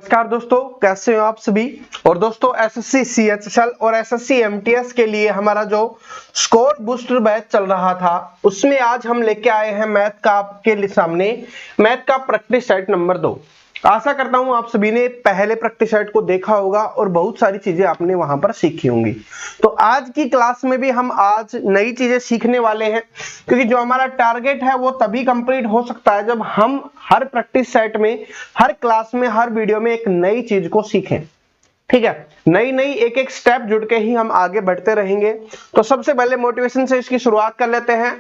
नमस्कार दोस्तों, कैसे हो आप सभी। और दोस्तों एसएससी सीएचएसएल और एसएससी एमटीएस के लिए हमारा जो स्कोर बूस्टर बैच चल रहा था उसमें आज हम लेके आए हैं मैथ का आपके सामने मैथ का प्रैक्टिस सेट नंबर 2। आशा करता हूं आप सभी ने पहले प्रैक्टिस सेट को देखा होगा और बहुत सारी चीजें आपने वहां पर सीखी होंगी। तो आज की क्लास में भी हम आज नई चीजें सीखने वाले हैं, क्योंकि जो हमारा टारगेट है वो तभी कंप्लीट हो सकता है जब हम हर प्रैक्टिस सेट में, हर क्लास में, हर वीडियो में एक नई चीज को सीखें। ठीक है, नई नई एक एक स्टेप जुड़ के ही हम आगे बढ़ते रहेंगे। तो सबसे पहले मोटिवेशन से इसकी शुरुआत कर लेते हैं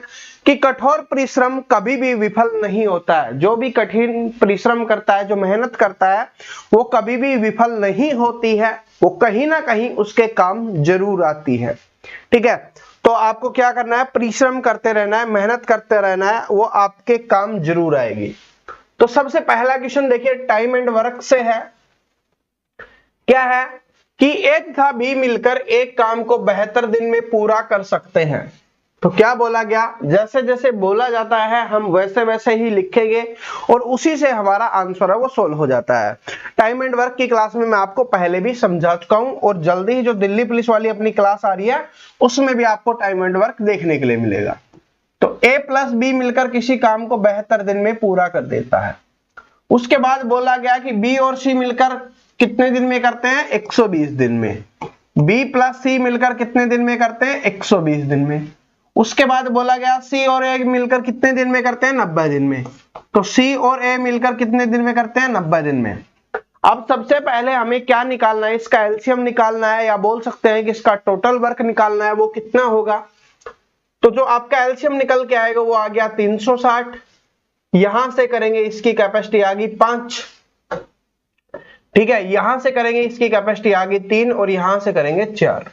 कि कठोर परिश्रम कभी भी विफल नहीं होता है। जो भी कठिन परिश्रम करता है, जो मेहनत करता है, वो कभी भी विफल नहीं होती है। वो कहीं ना कहीं उसके काम जरूर आती है। ठीक है, तो आपको क्या करना है, परिश्रम करते रहना है, मेहनत करते रहना है, वो आपके काम जरूर आएगी। तो सबसे पहला क्वेश्चन देखिए, टाइम एंड वर्क से है। क्या है कि ए तथा बी मिलकर एक काम को 72 दिन में पूरा कर सकते हैं। तो क्या बोला गया, जैसे जैसे बोला जाता है हम वैसे वैसे ही लिखेंगे और उसी से हमारा आंसर है वो सोल्व हो जाता है। टाइम एंड वर्क की क्लास में मैं आपको पहले भी समझा चुका हूं और जल्दी ही जो दिल्ली पुलिस वाली अपनी क्लास आ रही है उसमें भी आपको टाइम एंड वर्क देखने के लिए मिलेगा। तो ए प्लस बी मिलकर किसी काम को 72 दिन में पूरा कर देता है। उसके बाद बोला गया कि बी और सी मिलकर कितने दिन में करते हैं, 120 दिन में। बी प्लस सी मिलकर कितने दिन में करते हैं, 120 दिन में। उसके बाद बोला गया सी और ए मिलकर कितने दिन में करते हैं, 90 दिन में। तो सी और ए मिलकर कितने दिन में करते हैं, 90 दिन में। अब सबसे पहले हमें क्या निकालना है, इसका एलसीएम निकालना है, या बोल सकते हैं कि इसका टोटल वर्क निकालना है। वो कितना होगा, तो जो आपका एलसीएम निकल के आएगा वो आ गया 360। यहां से करेंगे इसकी कैपेसिटी आ गई 5। ठीक है, यहां से करेंगे इसकी कैपेसिटी आ गई 3 और यहां से करेंगे 4।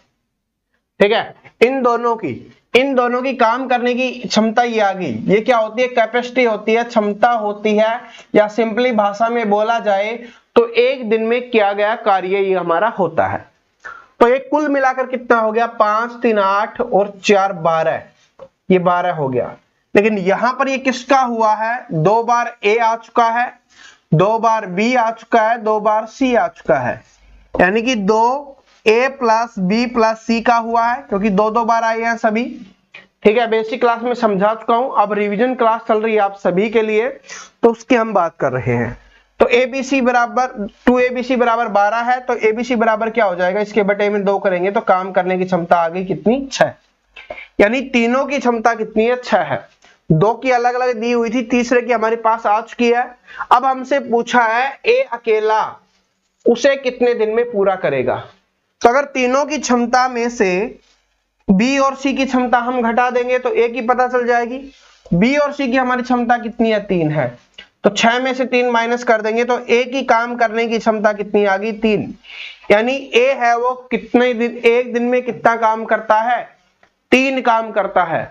ठीक है, इन दोनों की काम करने की क्षमता ये आ गई। ये क्या होती है, कैपेसिटी होती है, क्षमता होती है, या सिंपली भाषा में बोला जाए तो एक दिन में किया गया कार्य ये हमारा होता है। तो ये कुल मिलाकर कितना हो गया, 5 3 8 और 4 12। ये 12 हो गया। लेकिन यहां पर ये किसका हुआ है, 2 बार ए आ चुका है, 2 बार बी आ चुका है, 2 बार सी आ चुका है। यानी कि 2 ए प्लस बी प्लस सी का हुआ है, क्योंकि 2 बार आए हैं सभी। ठीक है, बेसिक क्लास में समझा चुका हूं, अब रिवीजन क्लास चल रही है आप सभी के लिए, तो उसकी हम बात कर रहे हैं। तो एबीसी बराबर 2abc बराबर 12 है। तो एबीसी बराबर क्या हो जाएगा, इसके बटे में 2 करेंगे तो काम करने की क्षमता आ गई कितनी, 6। यानी तीनों की क्षमता कितनी है, 6 है। 2 की अलग अलग दी हुई थी, तीसरे की हमारे पास आ चुकी है। अब हमसे पूछा है ए अकेला उसे कितने दिन में पूरा करेगा। तो अगर तीनों की क्षमता में से बी और सी की क्षमता हम घटा देंगे तो ए की पता चल जाएगी। बी और सी की हमारी क्षमता कितनी है, 3 है। तो 6 में से 3 माइनस कर देंगे तो ए की काम करने की क्षमता कितनी आ गई, 3। यानी ए है वो कितने दिन, एक दिन में कितना काम करता है, 3 काम करता है।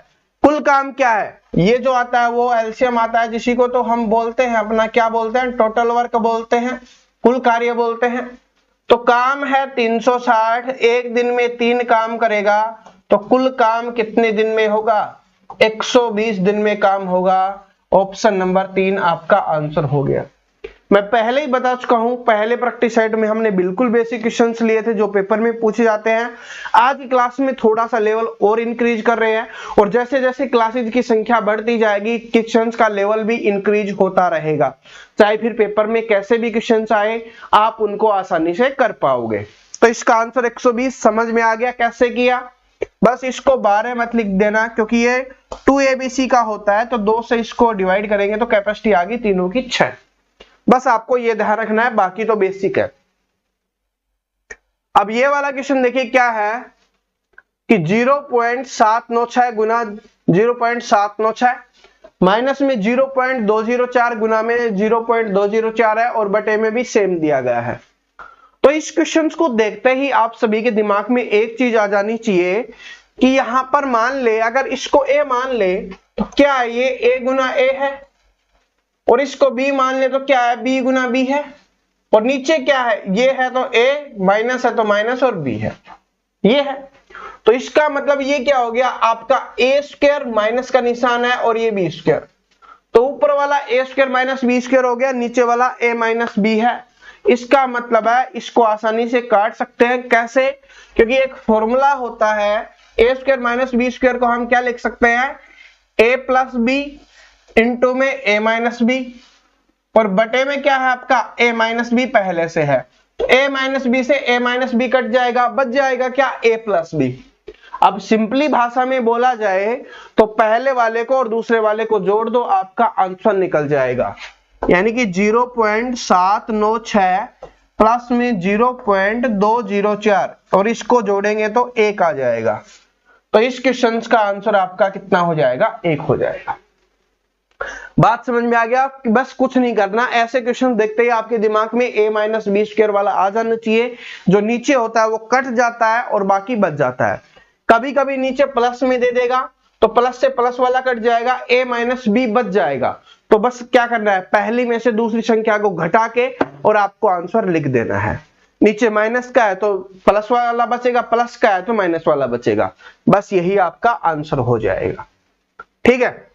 कुल काम क्या है, ये जो आता है वो एलसीएम आता है, जिसी को तो हम बोलते हैं अपना, क्या बोलते हैं, टोटल वर्क बोलते हैं, कुल कार्य बोलते हैं। तो काम है 360, एक दिन में 3 काम करेगा, तो कुल काम कितने दिन में होगा, 120 दिन में काम होगा। ऑप्शन नंबर 3 आपका आंसर हो गया। मैं पहले ही बता चुका हूं, पहले प्रैक्टिस सेट में हमने बिल्कुल बेसिक क्वेश्चंस लिए थे जो पेपर में पूछे जाते हैं। आज की क्लास में थोड़ा सा लेवल और इंक्रीज कर रहे हैं, और जैसे जैसे क्लासेज की संख्या बढ़ती जाएगी क्वेश्चंस का लेवल भी इंक्रीज होता रहेगा। चाहे फिर पेपर में कैसे भी क्वेश्चंस आए, आप उनको आसानी से कर पाओगे। तो इसका आंसर 120 समझ में आ गया कैसे किया। बस इसको 12 मत लिख देना, क्योंकि ये 2abc का होता है, तो 2 से इसको डिवाइड करेंगे तो कैपेसिटी आ गई तीनों की 6। बस आपको ये ध्यान रखना है, बाकी तो बेसिक है। अब ये वाला क्वेश्चन देखिए क्या है कि 0.796 गुना 0.796 माइनस में 0.204 गुना में 0.204 है, और बटे में भी सेम दिया गया है। तो इस क्वेश्चन को देखते ही आप सभी के दिमाग में एक चीज आ जानी चाहिए कि यहां पर मान ले, अगर इसको ए मान ले तो क्या है, ये ए गुना ए है, और इसको बी मान ले तो क्या है, बी गुना बी है, और नीचे क्या है, ये है तो ए, माइनस है तो माइनस, और बी है, ये है। तो इसका मतलब ये क्या हो गया, आपका ए स्क्वायर माइनस का निशान है और ये बी स्क्वायर। तो ऊपर वाला ए स्क्वायर माइनस बी स्क्वायर हो गया, नीचे वाला ए माइनस बी है। इसका मतलब है इसको आसानी से काट सकते हैं। कैसे? क्योंकि एक फॉर्मूला होता है ए स्क्वायर माइनस बी स्क्वायर को हम क्या लिख सकते हैं, ए प्लस बी इंटू में ए माइनस बी, और बटे में क्या है आपका ए माइनस बी पहले से है, तो ए माइनस बी से ए माइनस बी कट जाएगा, बच जाएगा क्या ए प्लस बी। अब सिंपली भाषा में बोला जाए तो पहले वाले को और दूसरे वाले को जोड़ दो, आपका आंसर निकल जाएगा। यानी कि 0.796 प्लस में 0.204 और इसको जोड़ेंगे तो 1 आ जाएगा। तो इस क्वेश्चन का आंसर आपका कितना हो जाएगा, 1 हो जाएगा। बात समझ में आ गया? बस कुछ नहीं करना, ऐसे क्वेश्चन देखते ही आपके दिमाग में a माइनस बी स्क्वायर वाला आ जाना चाहिए। जो नीचे होता है वो कट जाता है और बाकी बच जाता है। कभी कभी नीचे प्लस में दे देगा तो प्लस से प्लस वाला कट जाएगा, a माइनस बी बच जाएगा। तो बस क्या करना है, पहली में से दूसरी संख्या को घटा के और आपको आंसर लिख देना है। नीचे माइनस का है तो प्लस वाला बचेगा, प्लस का है तो माइनस वाला बचेगा, बस यही आपका आंसर हो जाएगा। ठीक है।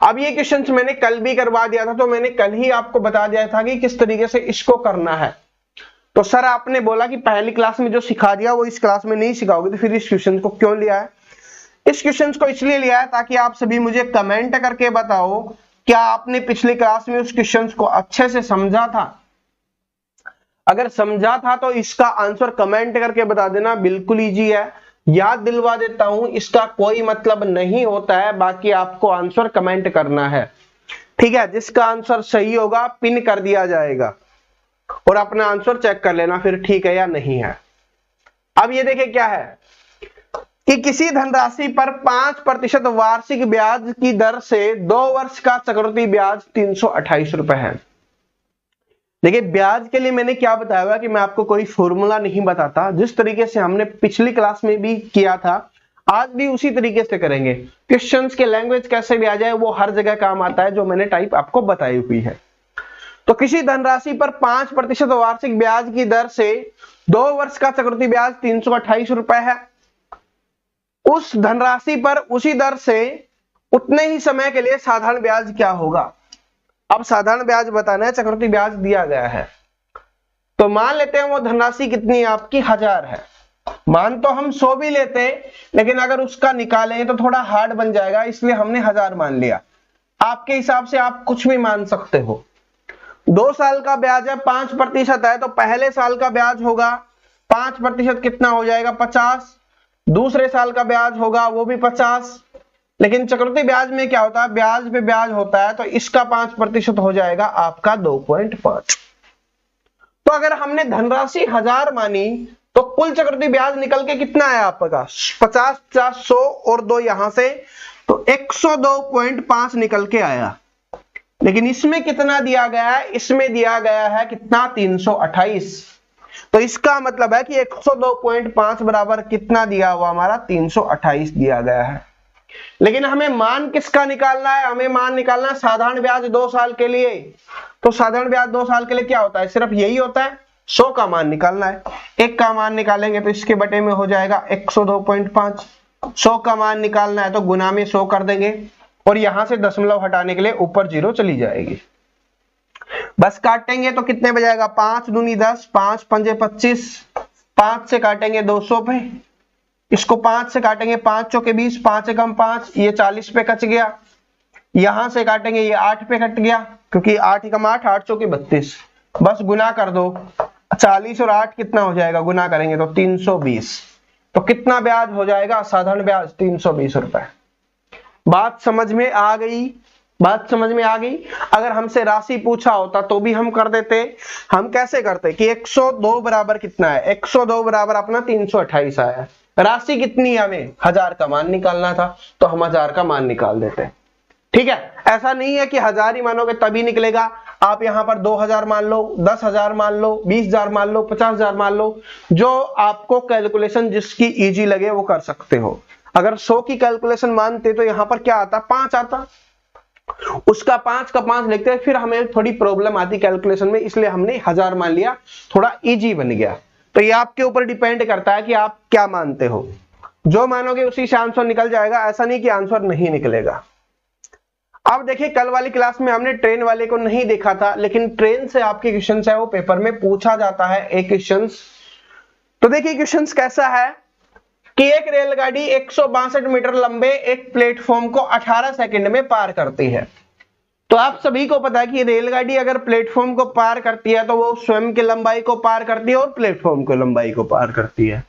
अब ये क्वेश्चन मैंने कल भी करवा दिया था, तो मैंने कल ही आपको बता दिया था कि किस तरीके से इसको करना है। तो सर आपने बोला कि पहली क्लास में जो सिखा दिया वो इस क्लास में नहीं सिखाओगे, तो फिर इस क्वेश्चन को क्यों लिया है? इस क्वेश्चन को इसलिए लिया है ताकि आप सभी मुझे कमेंट करके बताओ क्या आपने पिछली क्लास में उस क्वेश्चन को अच्छे से समझा था। अगर समझा था तो इसका आंसर कमेंट करके बता देना, बिल्कुल इजी है। याद दिलवा देता हूं, इसका कोई मतलब नहीं होता है, बाकी आपको आंसर कमेंट करना है। ठीक है, जिसका आंसर सही होगा पिन कर दिया जाएगा और अपना आंसर चेक कर लेना फिर ठीक है या नहीं है। अब ये देखिए क्या है कि किसी धनराशि पर 5% वार्षिक ब्याज की दर से 2 वर्ष का चक्रवृद्धि ब्याज 328 रुपए है। देखिए ब्याज के लिए मैंने क्या बताया हुआ कि मैं आपको कोई फॉर्मूला नहीं बताता, जिस तरीके से हमने पिछली क्लास में भी किया था आज भी उसी तरीके से करेंगे। क्वेश्चंस के लैंग्वेज कैसे भी आ जाए वो हर जगह काम आता है, जो मैंने टाइप आपको बताई हुई है। तो किसी धनराशि पर 5% वार्षिक ब्याज की दर से 2 वर्ष का चक्रवृद्धि ब्याज 328 रुपए है। उस धनराशि पर उसी दर से उतने ही समय के लिए साधारण ब्याज क्या होगा। अब साधारण ब्याज बताना है, चक्रवृद्धि ब्याज दिया गया है। तो मान लेते हैं वो धनराशि कितनी है आपकी 1000 है। मान तो हम 100 भी लेते हैं, लेकिन अगर उसका निकालें तो थोड़ा हार्ड बन जाएगा, इसलिए हमने 1000 मान लिया। आपके हिसाब से आप कुछ भी मान सकते हो। 2 साल का ब्याज है, 5% है, तो पहले साल का ब्याज होगा 5% कितना हो जाएगा 50। दूसरे साल का ब्याज होगा वो भी 50। लेकिन चक्रवृद्धि ब्याज में क्या होता है, ब्याज पे ब्याज होता है, तो इसका 5% हो जाएगा आपका 2.5। तो अगर हमने धनराशि 1000 मानी तो कुल चक्रवृद्धि ब्याज निकल के कितना है आपका 50, 100 और 2 यहां से, तो 102.5 निकल के आया। लेकिन इसमें कितना दिया गया है, इसमें दिया गया है कितना 328। तो इसका मतलब है कि 102.5 बराबर कितना दिया हुआ हमारा 328 दिया गया है। लेकिन हमें मान किसका निकालना है, हमें मान निकालना है साधारण ब्याज 2 साल के लिए। तो साधारण ब्याज 2 साल के लिए क्या होता है, सिर्फ यही होता है 100 का मान निकालना है। 1 का मान निकालेंगे तो इसके बटे में हो जाएगा 102.5। 100 का मान निकालना है तो गुना में 100 कर देंगे और यहां से दशमलव हटाने के लिए ऊपर 0 चली जाएगी। बस काटेंगे तो कितने बजाएगा 5 दूनी 10, 5 पंजे 25, 5 से काटेंगे 200 पे, इसको 5 से काटेंगे 5 चौके 20, 5 एकम 5, ये 40 पे कट गया। यहां से काटेंगे ये 8 पे कट गया, क्योंकि 8 एकम 8, 8 चौके 32। बस गुना कर दो, 40 और 8 कितना हो जाएगा, गुना करेंगे तो 320। तो कितना ब्याज हो जाएगा साधारण ब्याज 320 रुपए। बात समझ में आ गई, बात समझ में आ गई। अगर हमसे राशि पूछा होता तो भी हम कर देते। हम कैसे करते कि 102 बराबर कितना है, 102 बराबर अपना 328 आया। राशि कितनी है, हमें 1000 का मान निकालना था, तो हम 1000 का मान निकाल देते। ठीक है, ऐसा नहीं है कि 1000 ही मानोगे तभी निकलेगा। आप यहां पर 2000 मान लो, 10,000 मान लो, 20,000 मान लो, 50,000 मान लो, जो आपको कैलकुलेशन जिसकी इजी लगे वो कर सकते हो। अगर 100 की कैलकुलेशन मानते तो यहां पर क्या आता, 5 आता, उसका 5 का 5 लिखते हैं, फिर हमें थोड़ी प्रॉब्लम आती कैलकुलेशन में, इसलिए हमने 1000 मान लिया, थोड़ा इजी बन गया। तो ये आपके ऊपर डिपेंड करता है कि आप क्या मानते हो। जो मानोगे उसी से आंसर निकल जाएगा, ऐसा नहीं कि आंसर नहीं निकलेगा। अब देखिए कल वाली क्लास में हमने ट्रेन वाले को नहीं देखा था, लेकिन ट्रेन से आपके क्वेश्चन है वो पेपर में पूछा जाता है एक क्वेश्चन। तो देखिए क्वेश्चन कैसा है कि एक रेलगाड़ी 162 मीटर लंबे एक प्लेटफॉर्म को 18 सेकंड में पार करती है। तो आप सभी को पता है कि रेलगाड़ी अगर प्लेटफॉर्म को पार करती है तो वो स्वयं की लंबाई को पार करती है और प्लेटफॉर्म की लंबाई को पार करती है।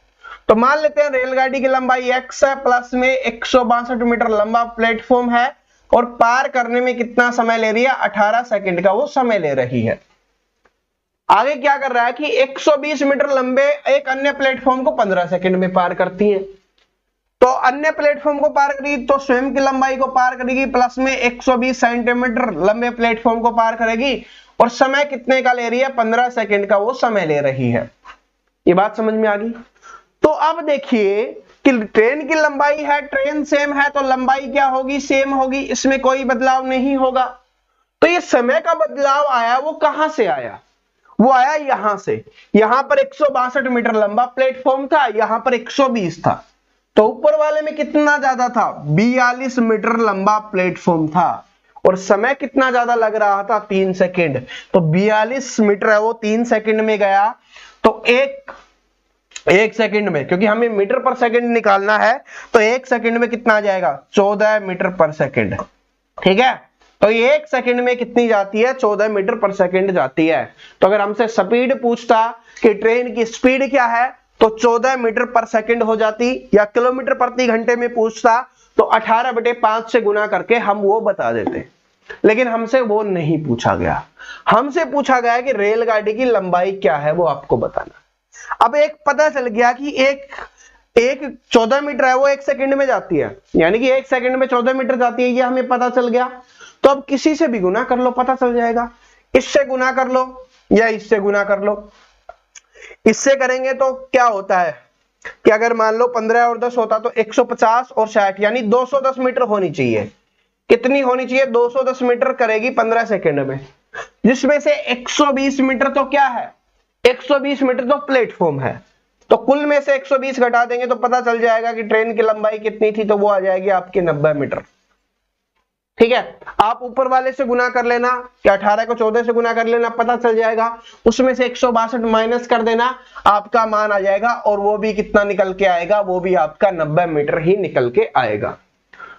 तो मान लेते हैं रेलगाड़ी की लंबाई x है, प्लस में 162 मीटर लंबा प्लेटफॉर्म है और पार करने में कितना समय ले रही है, 18 सेकंड का वो समय ले रही है। आगे क्या कर रहा है कि 120 मीटर लंबे एक अन्य प्लेटफॉर्म को 15 सेकंड में पार करती है। तो अन्य प्लेटफॉर्म को पार करेगी तो स्वयं की लंबाई को पार करेगी, प्लस में 120 सेंटीमीटर लंबे प्लेटफॉर्म को पार करेगी और समय कितने का ले रही है, 15 सेकंड का वो समय ले रही है। ये बात समझ में आ गई। तो अब देखिए कि ट्रेन की लंबाई है, ट्रेन सेम है तो लंबाई क्या होगी, सेम होगी, इसमें कोई बदलाव नहीं होगा। तो ये समय का बदलाव आया वो कहां से आया, वो आया यहां से। यहां पर 162 मीटर लंबा प्लेटफॉर्म था, यहां पर 120 था। तो ऊपर वाले में कितना ज्यादा था, 42 मीटर लंबा प्लेटफॉर्म था और समय कितना ज्यादा लग रहा था, 3 सेकंड। तो 42 मीटर है वो 3 सेकंड में गया। तो एक सेकंड में, क्योंकि हमें मीटर पर सेकंड निकालना है, तो एक सेकंड में कितना आ जाएगा, 14 मीटर पर सेकंड। ठीक है, तो ये एक सेकंड में कितनी जाती है, 14 मीटर पर सेकंड जाती है। तो अगर हमसे स्पीड पूछता कि ट्रेन की स्पीड क्या है तो 14 मीटर पर सेकंड हो जाती, या किलोमीटर प्रति घंटे में पूछता तो 18/5 से गुना करके हम वो बता देते। लेकिन हमसे वो नहीं पूछा गया, हमसे पूछा गया कि रेलगाड़ी की लंबाई क्या है वो आपको बताना। अब एक पता चल गया कि एक 14 मीटर है वो एक सेकंड में जाती है, यानी कि एक सेकंड में 14 मीटर जाती है, ये हमें पता चल गया। तो अब किसी से भी गुना कर लो, पता चल जाएगा। इससे गुना कर लो या इससे गुना कर लो। इससे करेंगे तो क्या होता है कि अगर मान लो 15 और 10 होता तो 150 और 60 यानी 210 मीटर होनी चाहिए। कितनी होनी चाहिए, 210 मीटर करेगी 15 सेकंड में, जिसमें से 120 मीटर तो क्या है, 120 मीटर तो प्लेटफॉर्म है। तो कुल में से 120 घटा देंगे तो पता चल जाएगा कि ट्रेन की लंबाई कितनी थी, तो वो आ जाएगी आपकी 90 मीटर। ठीक है, आप ऊपर वाले से गुना कर लेना, कि 18 को 14 से गुना कर लेना, पता चल जाएगा। उसमें से 162 माइनस कर देना, आपका मान आ जाएगा और वो भी कितना निकल के आएगा, वो भी आपका 90 मीटर ही निकल के आएगा।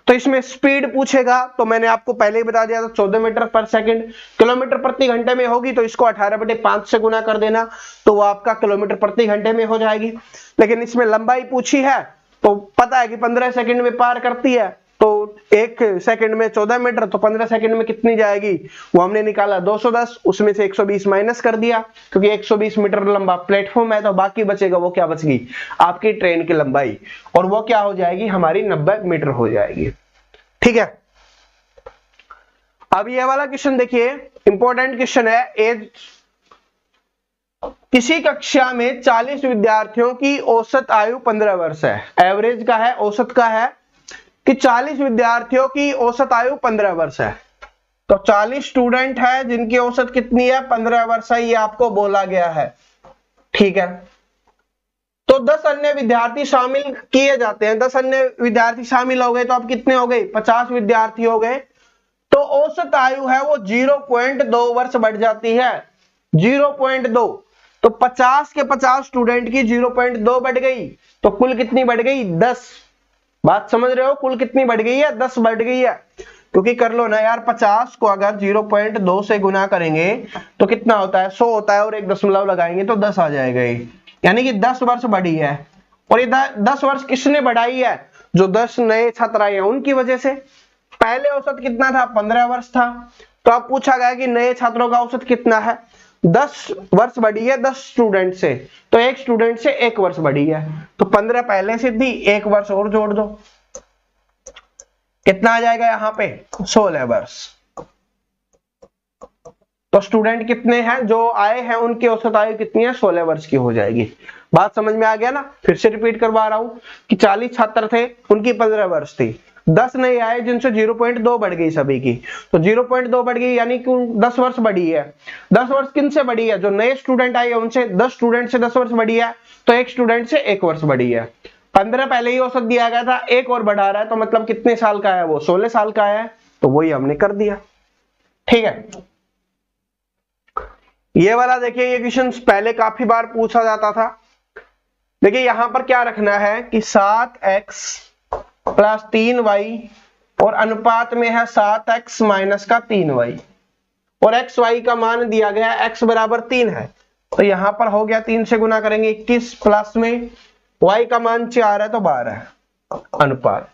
तो इसमें स्पीड पूछेगा तो मैंने आपको पहले ही बता दिया था 14 मीटर पर सेकंड। किलोमीटर प्रति घंटे में होगी तो इसको 18/5 से गुना कर देना, तो वो आपका किलोमीटर प्रति घंटे में हो जाएगी। लेकिन इसमें लंबाई पूछी है तो पता है कि 15 सेकंड में पार करती है, तो एक सेकंड में 14 मीटर, तो 15 सेकंड में कितनी जाएगी, वो हमने निकाला 210, उसमें से 120 माइनस कर दिया, क्योंकि 120 मीटर लंबा प्लेटफॉर्म है। तो बाकी बचेगा वो क्या बच गई, आपकी ट्रेन की लंबाई, और वो क्या हो जाएगी, हमारी 90 मीटर हो जाएगी। ठीक है, अब ये वाला क्वेश्चन देखिए, इंपॉर्टेंट क्वेश्चन है। एज किसी कक्षा में 40 विद्यार्थियों की औसत आयु 15 वर्ष है। एवरेज का है, औसत का है कि 40 विद्यार्थियों की औसत आयु 15 वर्ष है। तो 40 स्टूडेंट है जिनकी औसत कितनी है, 15 वर्ष है, ये आपको बोला गया है। ठीक है, तो 10 अन्य विद्यार्थी शामिल किए जाते हैं, 10 अन्य विद्यार्थी शामिल हो गए तो अब कितने हो गए, 50 विद्यार्थी हो गए। तो औसत आयु है वो 0.2 वर्ष बढ़ जाती है, 0.2। तो 50 के 50 स्टूडेंट की 0.2 बढ़ गई, तो कुल कितनी बढ़ गई, 10। बात समझ रहे हो, कुल कितनी बढ़ गई है, 10 बढ़ गई है। क्योंकि कर लो ना यार, 50 को अगर 0.2 से गुना करेंगे तो कितना होता है, 100 होता है, और एक दशमलव लगाएंगे तो 10 आ जाएगा, यानी कि 10 वर्ष बढ़ी है। और ये 10 वर्ष किसने बढ़ाई है, जो 10 नए छात्र आए हैं उनकी वजह से। पहले औसत कितना था, 15 वर्ष था। तो अब पूछा गया कि नए छात्रों का औसत कितना है, 10 वर्ष बढ़ी है 10 स्टूडेंट से, तो एक स्टूडेंट से 1 वर्ष बढ़ी है। तो 15 पहले से थी, 1 वर्ष और जोड़ दो, कितना आ जाएगा यहाँ पे, 16 वर्ष। तो स्टूडेंट कितने हैं जो आए हैं, उनकी औसत आयु कितनी है, 16 वर्ष की हो जाएगी। बात समझ में आ गया ना। फिर से रिपीट करवा रहा हूं कि 40 छात्र थे, उनकी 15 वर्ष थी, 10 नए आए जिनसे 0.2 बढ़ गई सभी की, तो 0.2 बढ़ गई, यानी कि 10 वर्ष बढ़ी है। 10 वर्ष किन से बढ़ी है, जो नए स्टूडेंट आए उनसे, 10 स्टूडेंट से 10 वर्ष बढ़ी है, तो एक स्टूडेंट से 1 वर्ष बढ़ी है। 15 पहले ही औसत दिया गया था, 1 और बढ़ा रहा है, तो मतलब कितने साल का है वो, 16 साल का है। तो वही हमने कर दिया। ठीक है, ये वाला देखिए, ये क्वेश्चन पहले काफी बार पूछा जाता था। देखिए यहां पर क्या रखना है कि 7x प्लस 3y और अनुपात में है 7x माइनस का 3y, और x y का मान दिया गया है x बराबर 3 है, तो यहां पर हो गया 3 से गुना करेंगे 21, प्लस में y का मान 4 है तो 12 अनुपात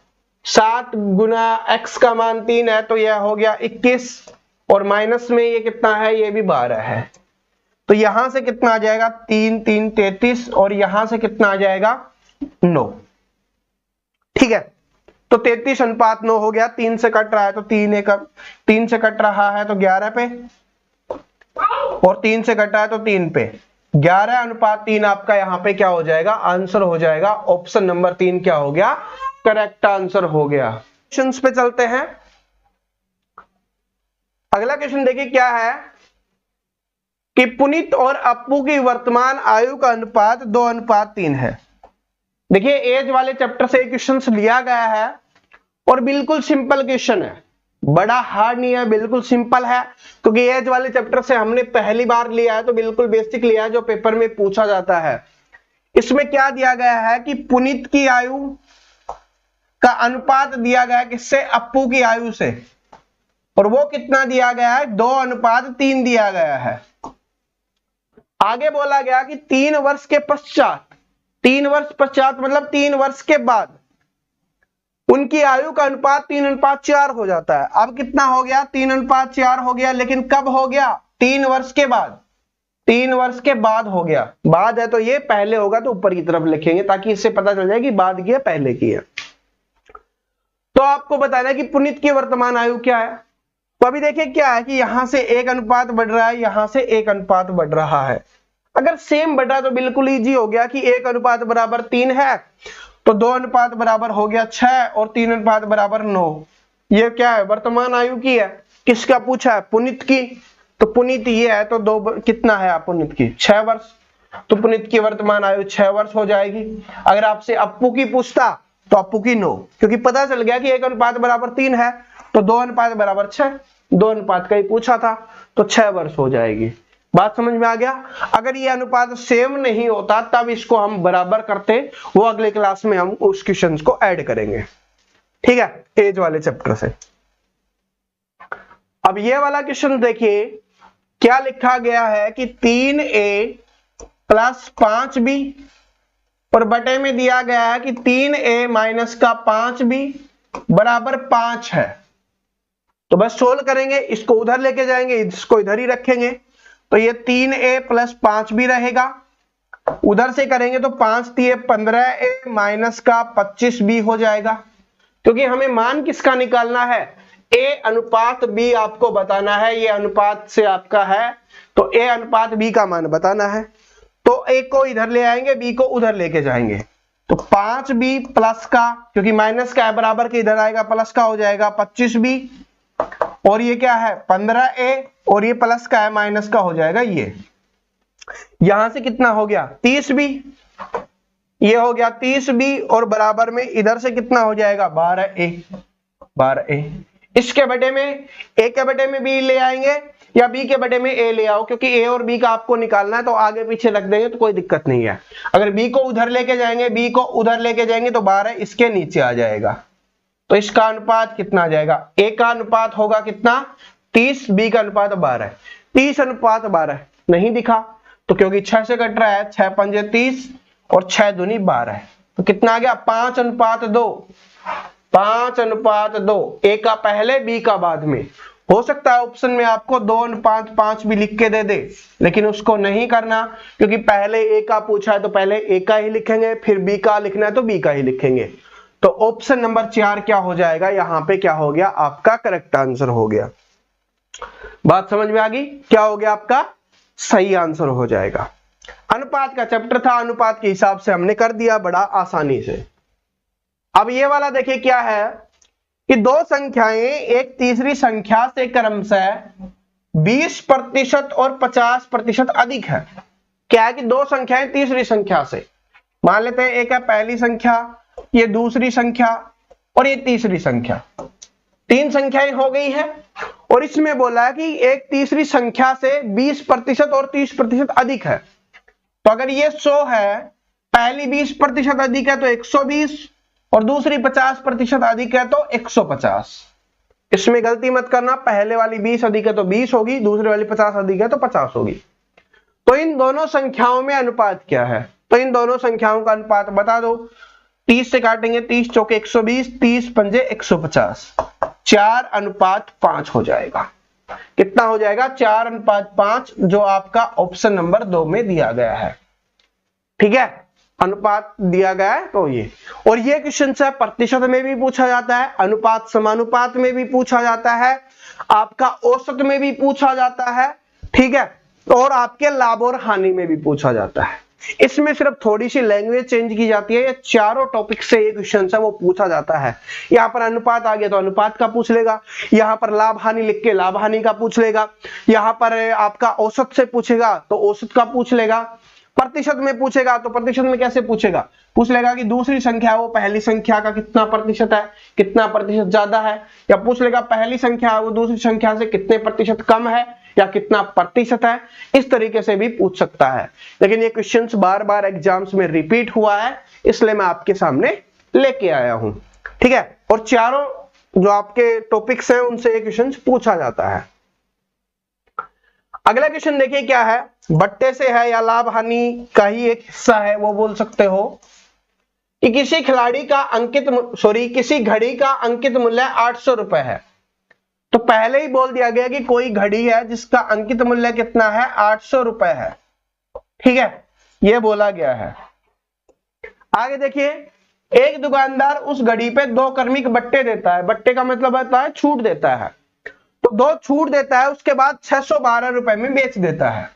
7 गुना x का मान 3 है तो यह हो गया 21, और माइनस में ये कितना है, ये भी 12 है, तो यहां से कितना आ जाएगा 3 3 33, और यहां से कितना आ जाएगा 9। ठीक है, तो 33 अनुपात 9 हो गया। 3 से कट रहा है तो 3 से कट रहा है तो 11 पे, और 3 से कटा है तो 3 पे, 11 अनुपात 3 आपका यहाँ पे क्या हो जाएगा, आंसर हो जाएगा। ऑप्शन नंबर 3 क्या हो गया, करेक्ट आंसर हो गया। क्वेश्चंस पे चलते हैं। अगला क्वेश्चन देखिए क्या है कि पुनीत और अप्पू की वर्तमान आयु का अनुपात 2:3 है। देखिए एज वाले चैप्टर से क्वेश्चन लिया गया है और बिल्कुल सिंपल क्वेश्चन है, बड़ा हार्ड नहीं है, बिल्कुल सिंपल है, क्योंकि एज वाले चैप्टर से हमने पहली बार लिया है तो बिल्कुल बेसिक लिया है जो पेपर में पूछा जाता है। इसमें क्या दिया गया है कि पुनीत की आयु का अनुपात दिया गया है किससे, अप्पू की आयु से, और वो कितना दिया गया है, 2:3 दिया गया है। आगे बोला गया कि 3 वर्ष के पश्चात, 3 वर्ष पश्चात मतलब 3 वर्ष के बाद उनकी आयु का अनुपात 3:4 हो जाता है। अब कितना हो गया, 3:4 हो गया, लेकिन कब हो गया, 3 वर्ष के बाद, 3 वर्ष के बाद हो गया। बाद है तो ये, पहले होगा तो ऊपर की तरफ लिखेंगे ताकि इससे पता चल जाए कि बाद की है पहले की है। तो आपको बताना है कि पुनीत की वर्तमान आयु क्या है। तो अभी देखिए क्या है कि यहां से 1 अनुपात बढ़ रहा है, यहां से 1 अनुपात बढ़ रहा है। अगर सेम बढ़ा तो बिल्कुल इजी हो गया कि 1 अनुपात बराबर 3 है तो 2 अनुपात बराबर हो गया 6 और 3 अनुपात बराबर 9। ये क्या है, वर्तमान आयु की है। किसका पूछा है, पुनीत की, तो पुनीत ये है तो 2 कितना है पुनीत की, 6 वर्ष, तो पुनीत की वर्तमान आयु 6 वर्ष हो जाएगी। अगर आपसे अप्पू की पूछता तो अप्पू की 9, क्योंकि पता चल गया कि 1 अनुपात बराबर 3 है तो 2 अनुपात बराबर 6, 2 अनुपात का ही पूछा था तो 6 वर्ष हो जाएगी। बात समझ में आ गया। अगर ये अनुपात सेम नहीं होता तब इसको हम बराबर करते, वो अगले क्लास में हम उस क्वेश्चन को ऐड करेंगे। ठीक है, एज वाले चैप्टर से। अब ये वाला क्वेश्चन देखिए क्या लिखा गया है कि 3a प्लस 5b, और बटे में दिया गया है कि 3a माइनस का 5b बराबर 5 है। तो बस सोल्व करेंगे, इसको उधर लेके जाएंगे, इसको इधर ही रखेंगे, तो ये 3a प्लस 5b रहेगा। उधर से करेंगे तो 5 3 15a माइनस का 25b हो जाएगा, क्योंकि हमें मान किसका निकालना है, a अनुपात b आपको बताना है। ये अनुपात से आपका है तो a अनुपात b का मान बताना है। तो a को इधर ले आएंगे, b को उधर लेके जाएंगे, तो 5b प्लस का, क्योंकि माइनस का है बराबर के इधर आएगा, प्लस का हो जाएगा 25b, और ये क्या है 15a, और ये प्लस का है माइनस का हो जाएगा ये। यहां से कितना हो गया 30b, ये हो गया 30b, और बराबर में इधर से कितना हो जाएगा 12a, 12a। इसके बटे में a के बटे में b ले आएंगे या b के बटे में a ले आओ, क्योंकि a और b का आपको निकालना है तो आगे पीछे रख देंगे तो कोई दिक्कत नहीं है। अगर b को उधर लेके जाएंगे, b को उधर लेके जाएंगे तो 12 इसके नीचे आ जाएगा, तो इसका अनुपात कितना आ जाएगा, a का अनुपात होगा कितना 30, b का अनुपात 12, 30 अनुपात 12 नहीं दिखा तो क्योंकि 6 से कट रहा है, 6 पंजे 30 और 6 दूनी 12, तो कितना आ गया 5 अनुपात 2, 5 अनुपात 2, a का पहले b का बाद में। हो सकता है ऑप्शन में आपको 2 अनुपात 5 भी लिख के दे दे, लेकिन उसको नहीं करना, क्योंकि पहले a का पूछा है तो पहले a का ही लिखेंगे, फिर b का लिखना है तो b का ही लिखेंगे। तो ऑप्शन नंबर 4 क्या हो जाएगा, यहां पे क्या हो गया आपका करेक्ट आंसर हो गया। बात समझ में आ गई, क्या हो गया आपका सही आंसर हो जाएगा। अनुपात का चैप्टर था, अनुपात के हिसाब से हमने कर दिया बड़ा आसानी से। अब ये वाला देखिए क्या है कि 2 संख्याएं एक तीसरी संख्या से क्रमशः 20% और 50% अधिक है। क्या है कि 2 संख्याएं तीसरी संख्या से, मान लेते हैं एक है पहली संख्या, ये दूसरी संख्या और ये तीसरी संख्या। तीन संख्याएं हो गई है और इसमें बोला है कि एक तीसरी संख्या से 20% और 30% अधिक है। तो अगर ये 100 है, पहली 20% अधिक है तो 120 और दूसरी 50% अधिक है तो 150। इसमें गलती मत करना, पहले वाली 20 अधिक है तो 20 होगी, दूसरी वाली 50 अधिक है तो 50 होगी। तो इन दोनों संख्याओं में अनुपात क्या है? तो इन दोनों संख्याओं का अनुपात बता दो। 30 से काटेंगे, 30 चौके 120, 30 पंजे 150, 4:5 हो जाएगा। कितना हो जाएगा? 4:5, जो आपका ऑप्शन नंबर 2 में दिया गया है। ठीक है, अनुपात दिया गया है तो ये। और ये क्वेश्चन है प्रतिशत में भी पूछा जाता है, अनुपात समानुपात में भी पूछा जाता है, आपका औसत में भी पूछा जाता है। ठीक है, और आपके लाभ और हानि में भी पूछा जाता है। इसमें सिर्फ थोड़ी सी लैंग्वेज चेंज की जाती है। ये चारों टॉपिक से ये क्वेश्चन है वो पूछा जाता है। यहाँ पर अनुपात आ गया तो अनुपात का पूछ लेगा, यहाँ पर लाभ हानि लिख के लाभ हानि का पूछ लेगा, यहाँ पर आपका औसत से पूछेगा तो औसत का पूछ लेगा, प्रतिशत में पूछेगा तो प्रतिशत में कैसे पूछेगा? पूछ लेगा कि दूसरी संख्या वो पहली संख्या का कितना प्रतिशत है, कितना प्रतिशत ज्यादा है, या पूछ लेगा पहली संख्या वो दूसरी संख्या से कितने प्रतिशत कम है या कितना प्रतिशत है। इस तरीके से भी पूछ सकता है। लेकिन ये क्वेश्चंस बार बार एग्जाम्स में रिपीट हुआ है, इसलिए मैं आपके सामने लेके आया हूं। ठीक है, और चारों जो आपके टॉपिक्स हैं उनसे ये क्वेश्चंस पूछा जाता है। अगला क्वेश्चन देखिए क्या है, बट्टे से है या लाभ हानि का ही एक हिस्सा है, वो बोल सकते हो कि किसी खिलाड़ी का किसी घड़ी का अंकित मूल्य 800 रुपए है। तो पहले ही बोल दिया गया कि कोई घड़ी है जिसका अंकित मूल्य कितना है? 800 रुपए है। ठीक है, ये बोला गया है। आगे देखिए, एक दुकानदार उस घड़ी पे 2 क्रमिक बट्टे देता है। बट्टे का मतलब होता है छूट देता है। तो 2 छूट देता है, उसके बाद 612 रुपए में बेच देता है।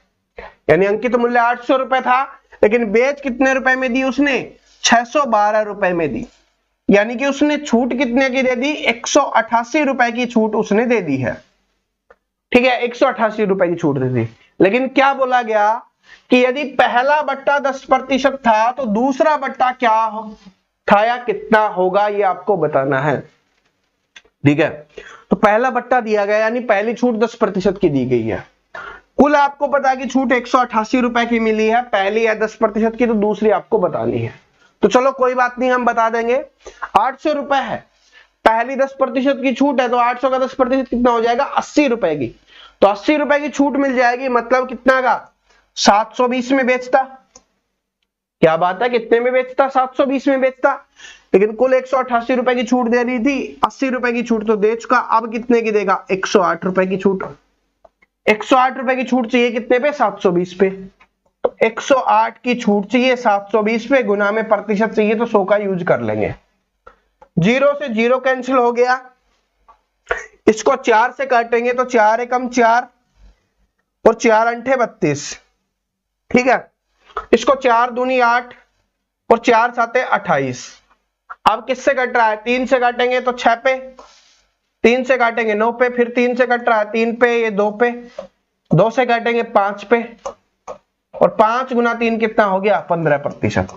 यानी अंकित मूल्य 800 रुपए था, लेकिन बेच कितने रुपए में दी उसने? 612 रुपए में दी। यानी कि उसने छूट कितने की दे दी? 188 रुपए की छूट उसने दे दी है। ठीक है, 188 रुपए की छूट दे दी। लेकिन क्या बोला गया कि यदि पहला बट्टा 10% था तो दूसरा बट्टा क्या था या कितना होगा, ये आपको बताना है। ठीक है, तो पहला बट्टा दिया गया यानी पहली छूट 10% की दी गई है। कुल आपको पता है कि छूट 188 रुपए की मिली है, पहली है 10% की तो दूसरी आपको बतानी है। तो चलो कोई बात नहीं, हम बता देंगे। 800 रुपए है, पहली 10% की छूट है तो 800 का 10% कितना हो जाएगा? 80 रुपए की। तो 80 रुपए की छूट मिल जाएगी, मतलब कितना का? 720 में बेचता। क्या बात है, कितने में बेचता? 720 में बेचता। लेकिन कुल 188 रुपए की छूट दे रही थी, 80 रुपए की छूट तो दे चुका, अब कितने की देगा? 108 रुपए की छूट। 108 रुपए की छूट चाहिए कितने पे? 720 पे। तो 108 की छूट चाहिए 720 पे, गुना में प्रतिशत चाहिए तो 100 का यूज कर लेंगे। 0 से 0 कैंसिल हो गया। इसको 4 से काटेंगे तो 4 एकम 4 और 4 अंठे 32। ठीक है, इसको 4 दूनी 8 और 4 साते 28। अब किससे कट रहा है? 3 से काटेंगे तो 6 पे, 3 से काटेंगे 9 पे, फिर 3 से कट रहा है 3 पे, ये 2 पे, 2 से काटेंगे 5 पे, और 5 गुना 3 कितना हो गया? 15%।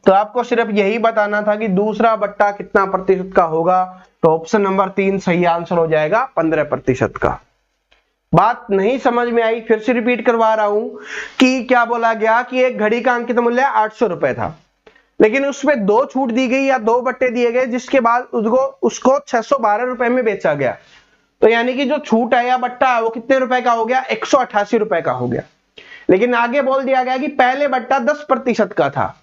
तो आपको सिर्फ यही बताना था कि दूसरा बट्टा कितना प्रतिशत का होगा, तो ऑप्शन नंबर 3 सही आंसर हो जाएगा 15% का। बात नहीं समझ में आई, फिर से रिपीट करवा रहा हूं कि क्या बोला गया कि एक घड़ी का अंकित मूल्य 800 रुपए था, लेकिन उसमें 2 छूट दी गई या 2 बट्टे दिए गए, जिसके बाद उसको 612 रुपए में बेचा गया। तो यानी कि जो छूट है या बट्टा है वो कितने रुपए का हो गया? 188 रुपए का हो गया। लेकिन आगे बोल दिया गया कि पहले बट्टा 10% का था,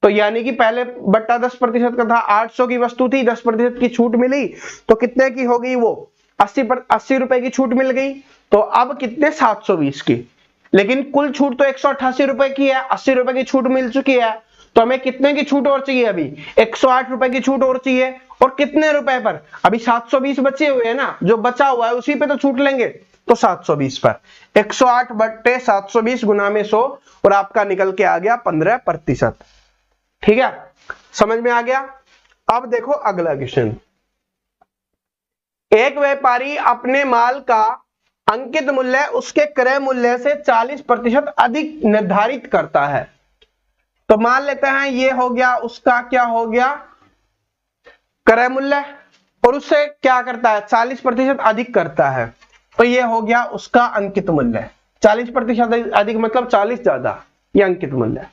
तो यानी कि पहले बट्टा 10% का था, 800 की वस्तु थी, 10% की छूट मिली तो कितने की हो गई? वो 80 रुपए की छूट मिल गई। तो अब कितने? 720 की। लेकिन कुल छूट तो 188 रुपए की है, 80 रुपए की छूट मिल चुकी है, तो हमें कितने की छूट और चाहिए? अभी 108 रुपए की छूट और चाहिए। और कितने रुपए पर? अभी 720 बचे हुए हैं ना, जो बचा हुआ है उसी पे तो छूट लेंगे, तो 720 पर 108 बट्टे 720 गुना में 100 और आपका निकल के आ गया 15%। ठीक है, समझ में आ गया? अब देखो अगला क्वेश्चन। एक व्यापारी अपने माल का अंकित मूल्य उसके क्रय मूल्य से 40% अधिक निर्धारित करता है। तो मान लेते हैं ये हो गया उसका क्या हो गया? क्रय मूल्य। और उससे क्या करता है 40% अधिक करता है, तो ये हो गया उसका अंकित मूल्य। 40% अधिक मतलब 40 ज्यादा, ये अंकित मूल्य है।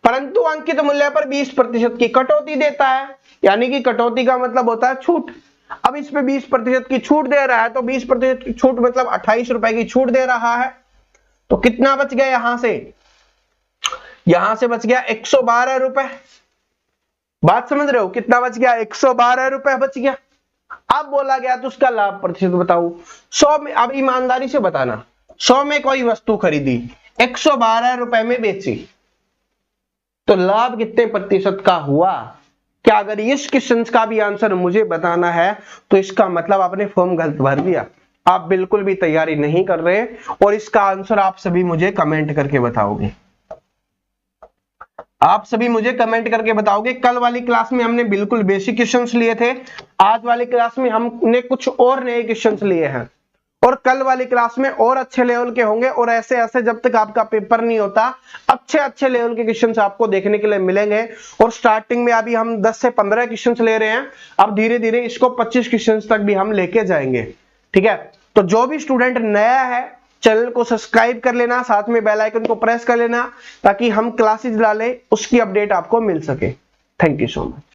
परंतु अंकित मूल्य पर 20% की कटौती देता है, यानी कि कटौती का मतलब होता है छूट। अब इस पे 20% की छूट दे रहा है, तो 20% की छूट मतलब 28 रुपए की छूट दे रहा है। तो कितना बच गया यहां से बच गया 112 रुपए। बात समझ रहे हो, कितना बच गया 112 रुपए बच गया। अब बोला गया तो उसका लाभ प्रतिशत बताओ। 100 में, अब ईमानदारी से बताना, 100 में कोई वस्तु खरीदी, 112 रुपए में बेची, तो लाभ कितने प्रतिशत का हुआ। क्या अगर इस क्वेश्चन का भी आंसर मुझे बताना है तो इसका मतलब आपने फॉर्म गलत भर दिया, आप बिल्कुल भी तैयारी नहीं कर रहे, और इसका आंसर आप सभी मुझे कमेंट करके बताओगे। आप सभी मुझे कमेंट करके बताओगे। कल वाली क्लास में हमने बिल्कुल बेसिक क्वेश्चंस लिए थे, आज वाली क्लास में हमने कुछ और नए क्वेश्चंस लिए हैं, और कल वाली क्लास में और अच्छे लेवल के होंगे। और ऐसे ऐसे जब तक आपका पेपर नहीं होता, अच्छे अच्छे लेवल के क्वेश्चंस आपको देखने के लिए मिलेंगे। और स्टार्टिंग में अभी हम 10 से 15 क्वेश्चंस ले रहे हैं, अब धीरे धीरे इसको 25 क्वेश्चंस तक भी हम लेके जाएंगे, ठीक है। तो जो भी स्टूडेंट नया है, चैनल को सब्सक्राइब कर लेना, साथ में बेल आइकन को प्रेस कर लेना, ताकि हम क्लासेस डालें उसकी अपडेट आपको मिल सके। Thank you so much.